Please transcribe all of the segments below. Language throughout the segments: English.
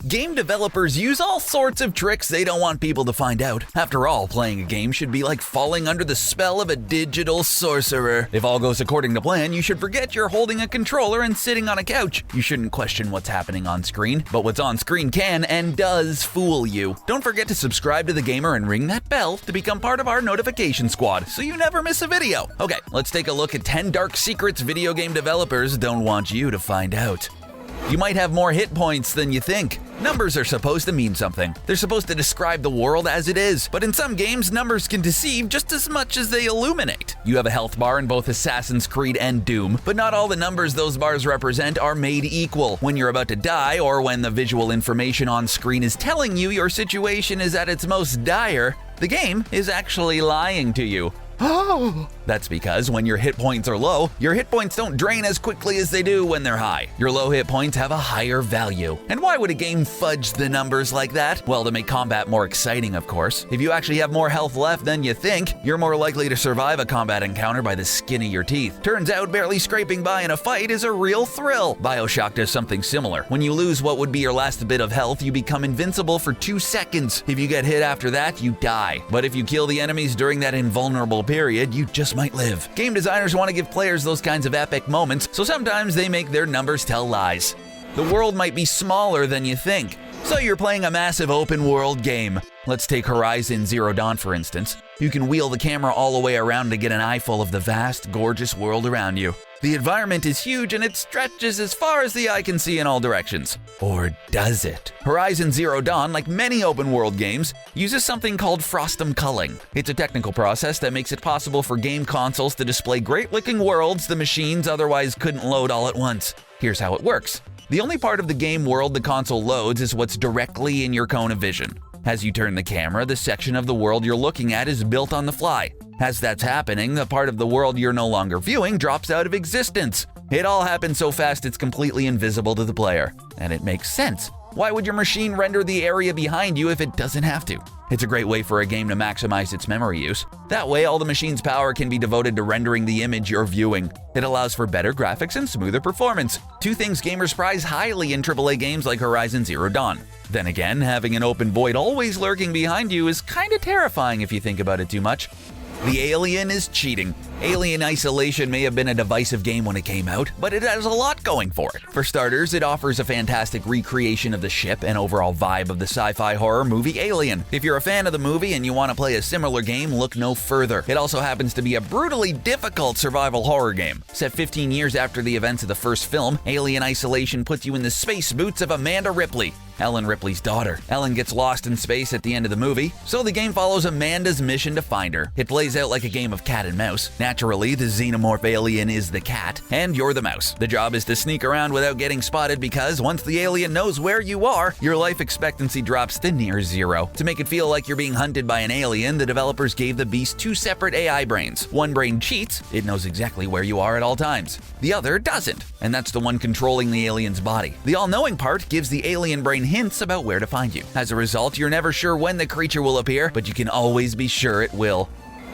Game developers use all sorts of tricks they don't want people to find out. After all, playing a game should be like falling under the spell of a digital sorcerer. If all goes according to plan, you should forget you're holding a controller and sitting on a couch. You shouldn't question what's happening on screen, but what's on screen can and does fool you. Don't forget to subscribe to The Gamer and ring that bell to become part of our notification squad so you never miss a video. Okay, let's take a look at 10 dark secrets video game developers don't want you to find out. You might have more hit points than you think. Numbers are supposed to mean something. They're supposed to describe the world as it is, but in some games, numbers can deceive just as much as they illuminate. You have a health bar in both Assassin's Creed and Doom, but not all the numbers those bars represent are made equal. When you're about to die, or when the visual information on screen is telling you your situation is at its most dire, the game is actually lying to you. Oh! That's because when your hit points are low, your hit points don't drain as quickly as they do when they're high. Your low hit points have a higher value. And why would a game fudge the numbers like that? Well, to make combat more exciting, of course. If you actually have more health left than you think, you're more likely to survive a combat encounter by the skin of your teeth. Turns out barely scraping by in a fight is a real thrill. Bioshock does something similar. When you lose what would be your last bit of health, you become invincible for 2 seconds. If you get hit after that, you die. But if you kill the enemies during that invulnerable period, you just might live. Game designers want to give players those kinds of epic moments, so sometimes they make their numbers tell lies. The world might be smaller than you think, so you're playing a massive open world game. Let's take Horizon Zero Dawn for instance. You can wheel the camera all the way around to get an eyeful of the vast, gorgeous world around you. The environment is huge and it stretches as far as the eye can see in all directions. Or does it? Horizon Zero Dawn, like many open world games, uses something called Frustum culling. It's a technical process that makes it possible for game consoles to display great-looking worlds the machines otherwise couldn't load all at once. Here's how it works. The only part of the game world the console loads is what's directly in your cone of vision. As you turn the camera, the section of the world you're looking at is built on the fly. As that's happening, the part of the world you're no longer viewing drops out of existence. It all happens so fast it's completely invisible to the player. And it makes sense. Why would your machine render the area behind you if it doesn't have to? It's a great way for a game to maximize its memory use. That way, all the machine's power can be devoted to rendering the image you're viewing. It allows for better graphics and smoother performance. 2 things gamers prize highly in AAA games like Horizon Zero Dawn. Then again, having an open void always lurking behind you is kinda terrifying if you think about it too much. The Alien is cheating. Alien Isolation may have been a divisive game when it came out, but it has a lot going for it. For starters, it offers a fantastic recreation of the ship and overall vibe of the sci-fi horror movie Alien. If you're a fan of the movie and you want to play a similar game, look no further. It also happens to be a brutally difficult survival horror game. Set 15 years after the events of the first film, Alien Isolation puts you in the space boots of Amanda Ripley, Ellen Ripley's daughter. Ellen gets lost in space at the end of the movie, so the game follows Amanda's mission to find her. It plays out like a game of cat and mouse. Naturally, the xenomorph alien is the cat, and you're the mouse. The job is to sneak around without getting spotted because once the alien knows where you are, your life expectancy drops to near zero. To make it feel like you're being hunted by an alien, the developers gave the beast 2 separate AI brains. One brain cheats, it knows exactly where you are at all times. The other doesn't, and that's the one controlling the alien's body. The all-knowing part gives the alien brain hints about where to find you. As a result, you're never sure when the creature will appear, but you can always be sure it will.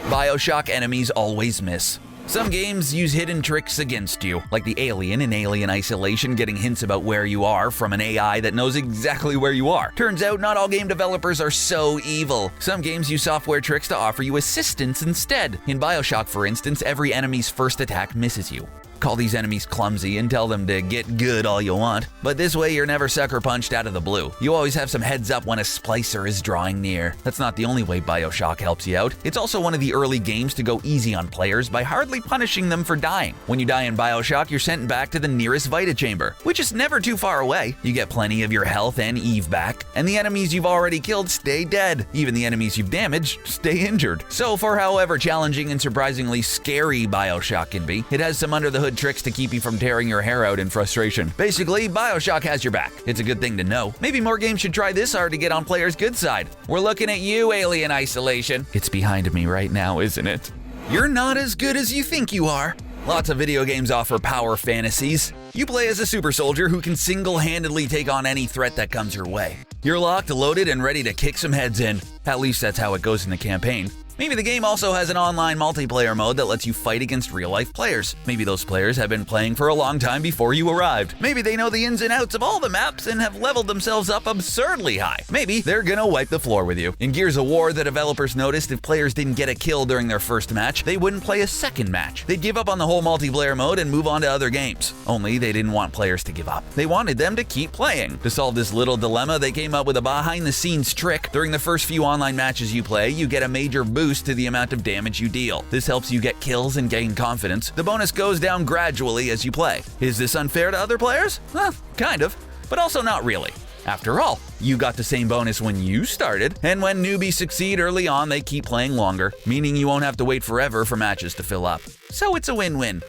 Bioshock enemies always miss. Some games use hidden tricks against you, like the alien in Alien Isolation getting hints about where you are from an AI that knows exactly where you are. Turns out not all game developers are so evil. Some games use software tricks to offer you assistance instead. In Bioshock, for instance, every enemy's first attack misses you. Call these enemies clumsy and tell them to get good all you want, but this way you're never sucker punched out of the blue. You always have some heads up when a splicer is drawing near. That's not the only way Bioshock helps you out. It's also one of the early games to go easy on players by hardly punishing them for dying. When you die in Bioshock, you're sent back to the nearest Vita chamber, which is never too far away. You get plenty of your health and Eve back, and the enemies you've already killed stay dead. Even the enemies you've damaged stay injured. So for however challenging and surprisingly scary Bioshock can be, it has some under-the-hood tricks to keep you from tearing your hair out in frustration. Basically, Bioshock has your back. It's a good thing to know. Maybe more games should try this hard to get on players' good side. We're looking at you, Alien Isolation. It's behind me right now, isn't it? You're not as good as you think you are. Lots of video games offer power fantasies. You play as a super soldier who can single-handedly take on any threat that comes your way. You're locked, loaded, and ready to kick some heads in. At least that's how it goes in the campaign. Maybe the game also has an online multiplayer mode that lets you fight against real-life players. Maybe those players have been playing for a long time before you arrived. Maybe they know the ins and outs of all the maps and have leveled themselves up absurdly high. Maybe they're gonna wipe the floor with you. In Gears of War, the developers noticed if players didn't get a kill during their first match, they wouldn't play a second match. They'd give up on the whole multiplayer mode and move on to other games. Only they didn't want players to give up. They wanted them to keep playing. To solve this little dilemma, they came up with a behind-the-scenes trick. During the first few online matches you play, you get a major boost to the amount of damage you deal. This helps you get kills and gain confidence. The bonus goes down gradually as you play. Is this unfair to other players? Well, kind of, but also not really. After all, you got the same bonus when you started, and when newbies succeed early on, they keep playing longer, meaning you won't have to wait forever for matches to fill up. So it's a win-win.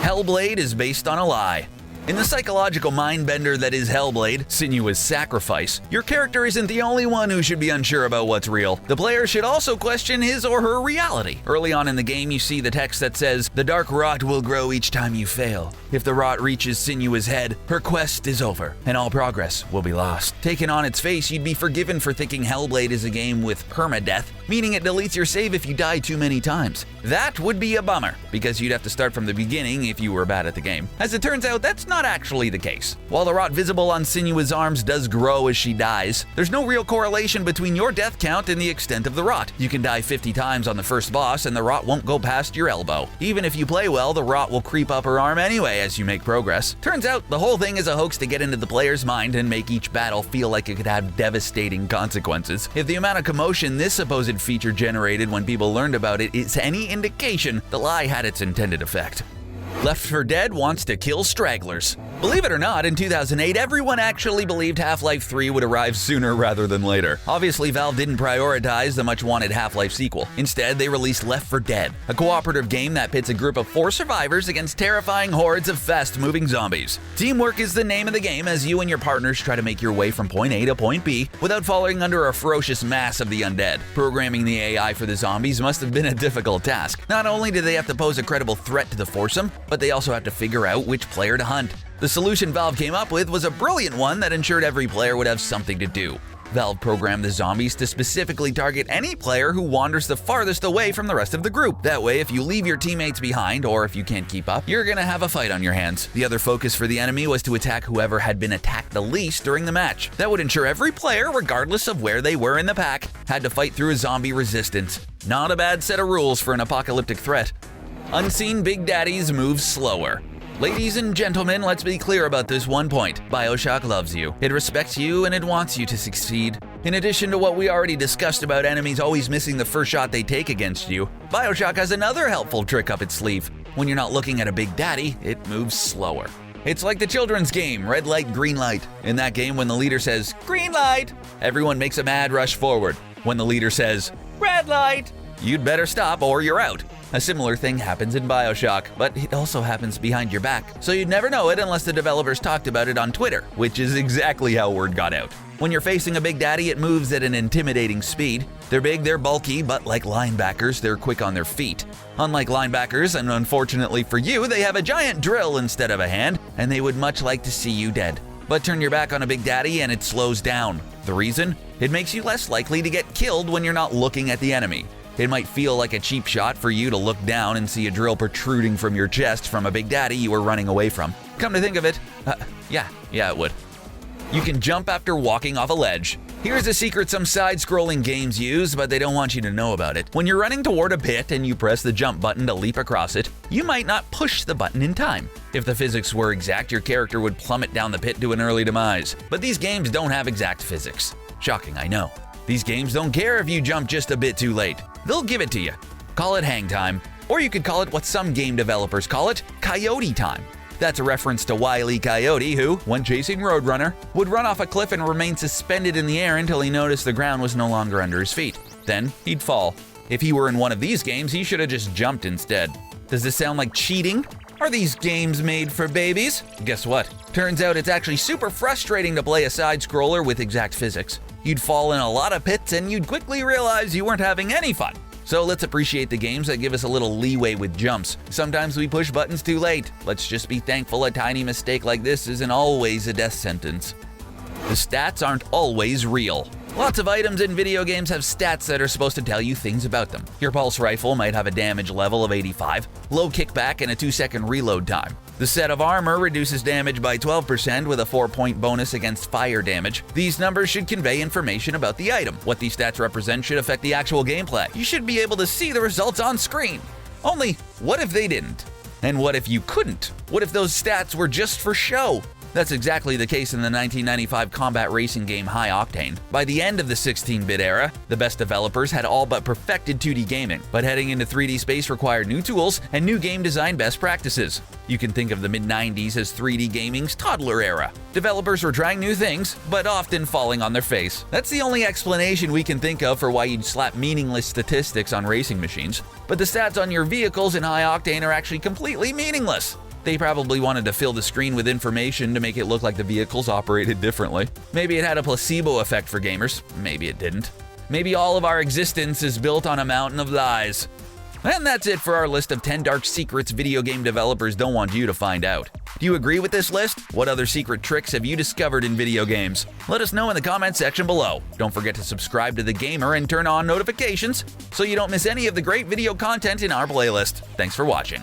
Hellblade is based on a lie. In the psychological mind-bender that is Hellblade, Sinuous Sacrifice, your character isn't the only one who should be unsure about what's real. The player should also question his or her reality. Early on in the game, you see the text that says, "The dark rot will grow each time you fail. If the rot reaches Sinuous' head, her quest is over, and all progress will be lost." Taken on its face, you'd be forgiven for thinking Hellblade is a game with permadeath, meaning it deletes your save if you die too many times. That would be a bummer, because you'd have to start from the beginning if you were bad at the game. As it turns out, that's not actually the case. While the rot visible on Sinuous' arms does grow as she dies, there's no real correlation between your death count and the extent of the rot. You can die 50 times on the first boss and the rot won't go past your elbow. Even if you play well, the rot will creep up her arm anyway as you make progress. Turns out, the whole thing is a hoax to get into the player's mind and make each battle feel like it could have devastating consequences. If the amount of commotion this supposed feature generated when people learned about it is any indication, the lie had its intended effect. Left 4 Dead wants to kill stragglers. Believe it or not, in 2008, everyone actually believed Half-Life 3 would arrive sooner rather than later. Obviously, Valve didn't prioritize the much-wanted Half-Life sequel. Instead, they released Left 4 Dead, a cooperative game that pits a group of 4 survivors against terrifying hordes of fast-moving zombies. Teamwork is the name of the game as you and your partners try to make your way from point A to point B without falling under a ferocious mass of the undead. Programming the AI for the zombies must have been a difficult task. Not only do they have to pose a credible threat to the foursome, but they also have to figure out which player to hunt. The solution Valve came up with was a brilliant one that ensured every player would have something to do. Valve programmed the zombies to specifically target any player who wanders the farthest away from the rest of the group. That way, if you leave your teammates behind, or if you can't keep up, you're gonna have a fight on your hands. The other focus for the enemy was to attack whoever had been attacked the least during the match. That would ensure every player, regardless of where they were in the pack, had to fight through a zombie resistance. Not a bad set of rules for an apocalyptic threat. Unseen Big Daddies move slower. Ladies and gentlemen, let's be clear about this one point. Bioshock loves you. It respects you and it wants you to succeed. In addition to what we already discussed about enemies always missing the first shot they take against you, Bioshock has another helpful trick up its sleeve. When you're not looking at a Big Daddy, it moves slower. It's like the children's game, Red Light, Green Light. In that game, when the leader says, "Green light," everyone makes a mad rush forward. When the leader says, "Red light," you'd better stop or you're out. A similar thing happens in Bioshock, but it also happens behind your back, so you'd never know it unless the developers talked about it on Twitter, which is exactly how word got out. When you're facing a Big Daddy, it moves at an intimidating speed. They're big, they're bulky, but like linebackers, they're quick on their feet. Unlike linebackers, and unfortunately for you, they have a giant drill instead of a hand, and they would much like to see you dead. But turn your back on a Big Daddy and it slows down. The reason? It makes you less likely to get killed when you're not looking at the enemy. It might feel like a cheap shot for you to look down and see a drill protruding from your chest from a Big Daddy you were running away from. Come to think of it, yeah, it would. You can jump after walking off a ledge. Here's a secret some side-scrolling games use, but they don't want you to know about it. When you're running toward a pit and you press the jump button to leap across it, you might not push the button in time. If the physics were exact, your character would plummet down the pit to an early demise. But these games don't have exact physics. Shocking, I know. These games don't care if you jump just a bit too late. They'll give it to you. Call it hang time. Or you could call it what some game developers call it, Coyote time. That's a reference to Wile E. Coyote who, when chasing Roadrunner, would run off a cliff and remain suspended in the air until he noticed the ground was no longer under his feet. Then, he'd fall. If he were in one of these games, he should have just jumped instead. Does this sound like cheating? Are these games made for babies? Guess what? Turns out it's actually super frustrating to play a side-scroller with exact physics. You'd fall in a lot of pits and you'd quickly realize you weren't having any fun. So let's appreciate the games that give us a little leeway with jumps. Sometimes we push buttons too late. Let's just be thankful a tiny mistake like this isn't always a death sentence. The stats aren't always real. Lots of items in video games have stats that are supposed to tell you things about them. Your pulse rifle might have a damage level of 85, low kickback, and a 2-second reload time. The set of armor reduces damage by 12% with a 4-point bonus against fire damage. These numbers should convey information about the item. What these stats represent should affect the actual gameplay. You should be able to see the results on screen. Only, what if they didn't? And what if you couldn't? What if those stats were just for show? That's exactly the case in the 1995 combat racing game High Octane. By the end of the 16-bit era, the best developers had all but perfected 2D gaming, but heading into 3D space required new tools and new game design best practices. You can think of the mid-90s as 3D gaming's toddler era. Developers were trying new things, but often falling on their face. That's the only explanation we can think of for why you'd slap meaningless statistics on racing machines. But the stats on your vehicles in High Octane are actually completely meaningless. They probably wanted to fill the screen with information to make it look like the vehicles operated differently. Maybe it had a placebo effect for gamers. Maybe it didn't. Maybe all of our existence is built on a mountain of lies. And that's it for our list of 10 dark secrets video game developers don't want you to find out. Do you agree with this list? What other secret tricks have you discovered in video games? Let us know in the comment section below. Don't forget to subscribe to The Gamer and turn on notifications so you don't miss any of the great video content in our playlist. Thanks for watching.